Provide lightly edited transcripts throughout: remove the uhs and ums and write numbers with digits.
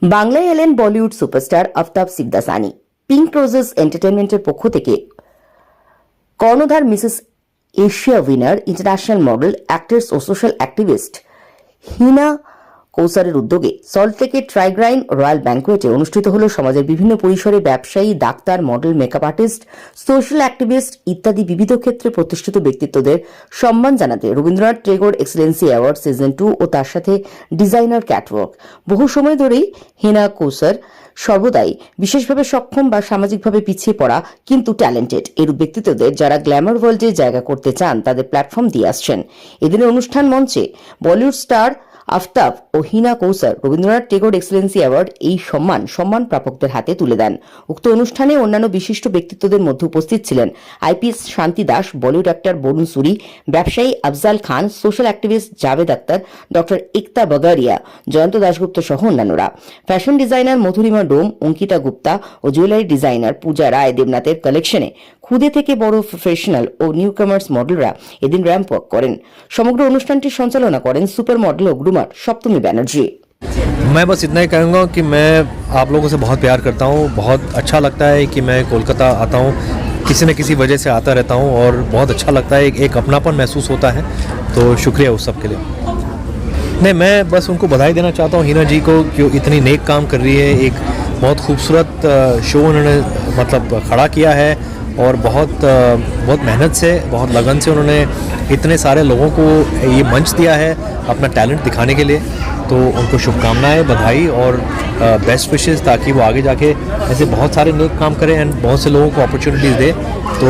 বাংলায় এলেন Bollywood superstar Aftab Shivdasani. Pink roses এন্টারটেইনমেন্টের পক্ষ থেকে কর্ণধার Mrs Asia winner, international model, actress ও সোশ্যাল অ্যাক্টিভিস্ট হিনা কৌসারের উদ্যোগে সল্টলেকে ট্রাইগ্রাইন রয়্যাল ব্যাংকোয়েটে অনুষ্ঠিত হল সমাজের বিভিন্ন পরিসরে ব্যবসায়ী, doctor, model, makeup artist, social activist ইত্যাদি বিবিধ ক্ষেত্রে প্রতিষ্ঠিত ব্যক্তিত্বদের সম্মান জানাতে Rabindranath Tagore Excellency award season 2 ও তার সাথে ডিজাইনার ক্যাটওয়াক। বহু সময় ধরেই হিনা কৌসার সর্বদাই বিশেষভাবে সক্ষম বা সামাজিকভাবে পিছিয়ে পড়া কিন্তু ট্যালেন্টেড এরূপ ব্যক্তিত্বদের যারা গ্ল্যামার ওয়ার্ল্ডে জায়গা করতে চান তাদের প্ল্যাটফর্ম দিয়ে আসছেন। এদিনের অনুষ্ঠান মঞ্চে বলিউড স্টার আফতাব ও হিনা কৌসার রবীন্দ্রনাথ টেগোর এক্সেলেন্সি অ্যাওয়ার্ড এই সম্মান প্রাপকদের হাতে তুলে দেন। উক্ত অনুষ্ঠানে অন্যান্য বিশিষ্ট ব্যক্তিত্বদের মধ্যে উপস্থিত ছিলেন IPS Shanti Das, Bollywood actor Varun Suri, ব্যবসায়ী Afzal Khan, social activist Javed Akhtar, doctor Ekta Bagaria, Jayanta Dasgupta সহ অন্যান্যরা। ফ্যাশন ডিজাইনার মধুরিমা ডোম, অঙ্কিতা গুপ্তা ও জুয়েলারি ডিজাইনার পূজা রায় দেবনাথের কালেকশনে ক্ষুদে থেকে বড় প্রফেশনাল ও নিউ কামার্স মডেলরা এদিন র্যাম্প ওয়াক করেন। সমগ্র অনুষ্ঠানটি সঞ্চালনা করেন সুপার মডেল ও গ্রুমার সপ্তমী ব্যানার্জি। मैं बस इतना ही कहूँगा कि मैं आप लोगों से बहुत प्यार करता हूँ। बहुत अच्छा लगता है कि मैं कोलकाता आता हूँ, किसी न किसी वजह से आता रहता हूँ और बहुत अच्छा लगता है, एक अपनापन महसूस होता है। तो शुक्रिया उस सब के लिए। नहीं, मैं बस उनको बधाई देना चाहता हूँ हिना जी को, जो इतनी नेक काम कर रही है। एक बहुत खूबसूरत शो उन्होंने मतलब खड़ा किया है और बहुत मेहनत से, बहुत लगन से उन्होंने इतने सारे लोगों को ये मंच दिया है अपना टैलेंट दिखाने के लिए। तो उनको शुभकामनाएं, बधाई और बेस्ट विशेस, ताकि वो आगे जाके ऐसे बहुत सारे नेक काम करें एंड बहुत से लोगों को अपॉर्चुनिटीज़ दे। तो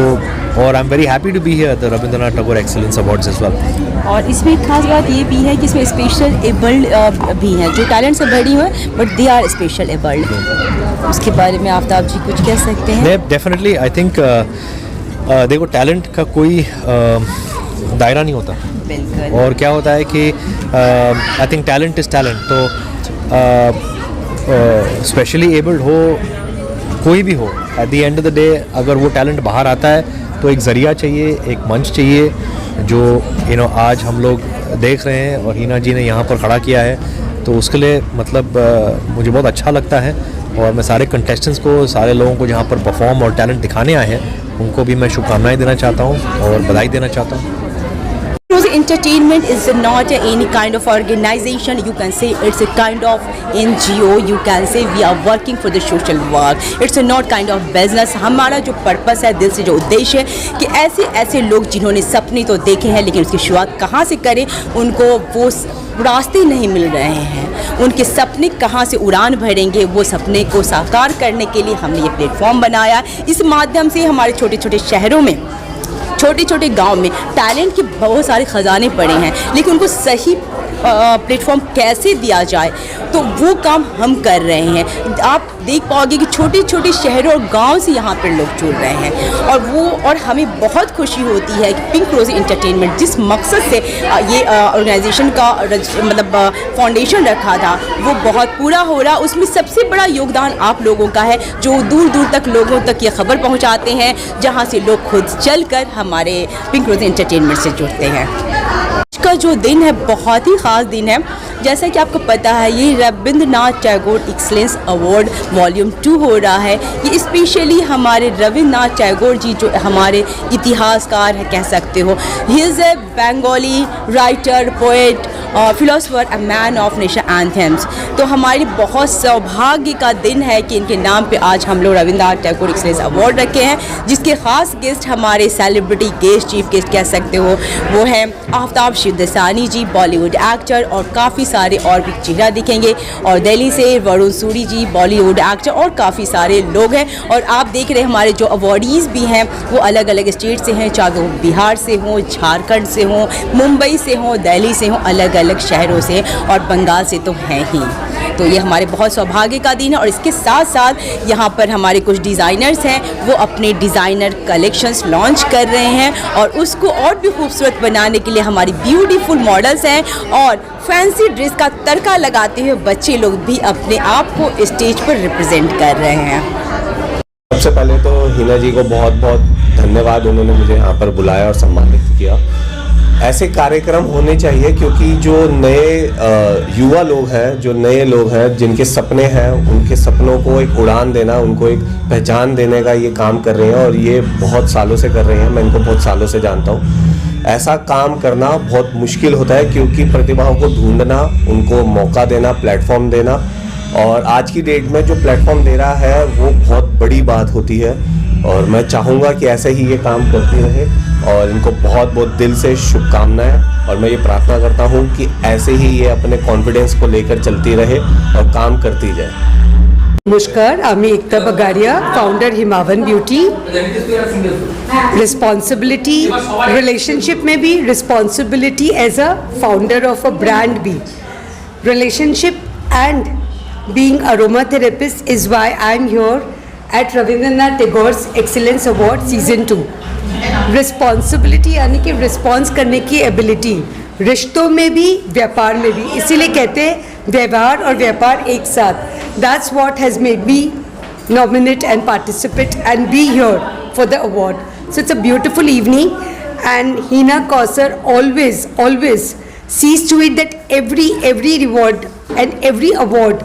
और I am very happy to be here the Rabindranath Tagore excellence awards as well. और इसमें खास बात ये भी है कि इसमें स्पेशल एबल्ड भी हैं जो टैलेंट से भरी हुए, but they are special abled. उसके बारे में आफ्ताब जी कुछ कह सकते हैं? डेफिनेटली आई थिंक देखो, टैलेंट का कोई दायरा नहीं होता। और क्या होता है कि I think talent is talent. तो स्पेशली एबल्ड हो, कोई भी हो, at the end of the day अगर वो टैलेंट बाहर आता है तो एक ज़रिया चाहिए, एक मंच चाहिए, जो आज हम लोग देख रहे हैं और हिना जी ने यहाँ पर खड़ा किया है। तो उसके लिए मतलब मुझे बहुत अच्छा लगता है और मैं सारे कंटेस्टेंट्स को, सारे लोगों को जहाँ पर परफॉर्म और टैलेंट दिखाने आए हैं उनको भी मैं शुभकामनाएं देना चाहता हूँ और बधाई देना चाहता हूँ। Entertainment is not any kind of organization. You can say it's a kind of NGO. You can say we are working for the social work. It's not kind of business. हमारा जो पर्पस है, दिल से जो उद्देश्य है कि ऐसे लोग जिन्होंने सपने तो देखे हैं लेकिन उसकी शुरुआत कहाँ से करें, उनको वो रास्ते नहीं मिल रहे हैं। उनके सपने कहाँ से उड़ान भरेंगे, वो सपने को साकार करने के लिए हमने ये प्लेटफॉर्म बनाया। इस माध्यम से हमारे छोटे छोटे शहरों में, छोटे छोटे गांव में टैलेंट के बहुत सारे ख़जाने पड़े हैं, लेकिन उनको सही प्लेटफॉर्म कैसे दिया जाए, तो वो काम हम कर रहे हैं। आप देख पाओगे कि छोटे छोटे शहरों और गांव से यहाँ पर लोग जुड़ रहे हैं और हमें बहुत खुशी होती है कि पिंक रोज एंटरटेनमेंट जिस मकसद से ये ऑर्गेनाइजेशन का मतलब फाउंडेशन रखा था वो बहुत पूरा हो रहा। उसमें सबसे बड़ा योगदान आप लोगों का है, जो दूर दूर तक लोगों तक ये खबर पहुँचाते हैं, जहाँ से लोग खुद चलकर हमारे पिंक रोज एंटरटेनमेंट से जुड़ते हैं। का जो दिन है बहुत ही ख़ास दिन है। जैसा कि आपको पता है, ये Rabindranath Tagore excellence award volume 2 हो रहा है। ये स्पेशली हमारे रविंद्रनाथ टैगोर जी जो हमारे इतिहासकार है कह सकते हो, he is a Bengali writer, poet, philosopher, a man of nation anthems. तो हमारी बहुत सौभाग्य का दिन है कि इनके नाम पे आज हम लोग रविंद्रनाथ टैगोर एक्सीलेंस अवार्ड रखे हैं, जिसके ख़ास गेस्ट हमारे सेलिब्रिटी गेस्ट, चीफ गेस्ट कह सकते हो, वो हैं आफ्ताब सिकदासानी जी, बॉलीवुड एक्टर, और काफ़ी सारे और भी चेहरा दिखेंगे। और दिल्ली से वरुण सूरी जी, बॉलीवुड एक्टर, और काफ़ी सारे लोग हैं। और आप देख रहे हैं हमारे जो अवार्डीज़ भी हैं वो अलग अलग स्टेट से हैं, चाहे वो बिहार से हों, झारखंड से हों, मुंबई से हों, दिल्ली से हों, अलग अलग शहरों से, और बंगाल से तो हैं ही। तो ये हमारे बहुत सौभाग्य का दिन है। और इसके साथ साथ यहाँ पर हमारे कुछ डिज़ाइनर्स हैं, वो अपने डिज़ाइनर कलेक्शंस लॉन्च कर रहे हैं और उसको और भी खूबसूरत बनाने के लिए हमारी ब्यूटीफुल मॉडल्स हैं और फैंसी ड्रेस का तड़का लगाते हुए बच्चे लोग भी अपने आप को स्टेज पर रिप्रेजेंट कर रहे हैं। सबसे पहले तो हिना जी को बहुत बहुत धन्यवाद, उन्होंने मुझे यहाँ पर बुलाया और सम्मानित किया। ऐसे कार्यक्रम होने चाहिए, क्योंकि जो नए युवा लोग हैं, जो नए लोग हैं, जिनके सपने हैं, उनके सपनों को एक उड़ान देना, उनको एक पहचान देने का ये काम कर रहे हैं, और ये बहुत सालों से कर रहे हैं। मैं इनको बहुत सालों से जानता हूँ। ऐसा काम करना बहुत मुश्किल होता है, क्योंकि प्रतिभाओं को ढूंढना, उनको मौका देना, प्लेटफॉर्म देना, और आज की डेट में जो प्लेटफॉर्म दे रहा है वो बहुत बड़ी बात होती है। और मैं चाहूँगा कि ऐसे ही ये काम करती रहे, और इनको बहुत बहुत दिल से शुभकामनाएं, और मैं ये प्रार्थना करता हूँ कि ऐसे ही ये अपने कॉन्फिडेंस को लेकर चलती रहे और काम करती जाए। नमस्कार, आम्ही Ekta Bagaria, founder Himavan beauty. Responsibility relationship में भी, responsibility as a founder of a brand भी, relationship and being aromatherapist is why I am here at Ravindranath Tagore's Excellence Award Season 2. Responsibility यानी कि रिस्पॉन्स करने की एबिलिटी, रिश्तों में भी व्यापार में भी, इसीलिए कहते हैं व्यवहार और व्यापार एक साथ. That's what has made me nominate and participate and be here for the award. So it's a beautiful evening, and Hina Kausar always sees to it that every reward and every award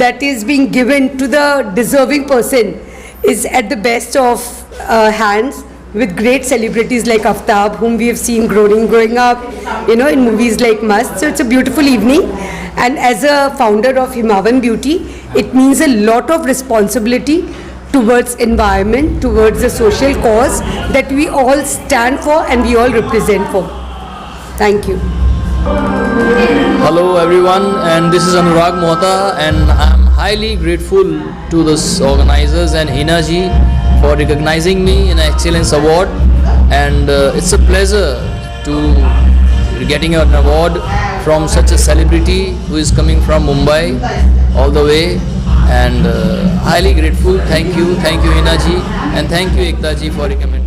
that is being given to the deserving person is at the best of hands, with great celebrities like Aftab, whom we have seen growing up, in movies like Mast. So it's a beautiful evening, and as a founder of Himavan Beauty, it means a lot of responsibility towards environment, towards the social cause that we all stand for and we all represent for. Thank you. Hello everyone, and this is Anurag Mohta, and I'm highly grateful to the organizers and Hina ji for recognizing me in an Excellence Award, and it's a pleasure to getting an award from such a celebrity who is coming from Mumbai all the way, and highly grateful. Thank you Hina ji, and thank you Ekta ji for recommending.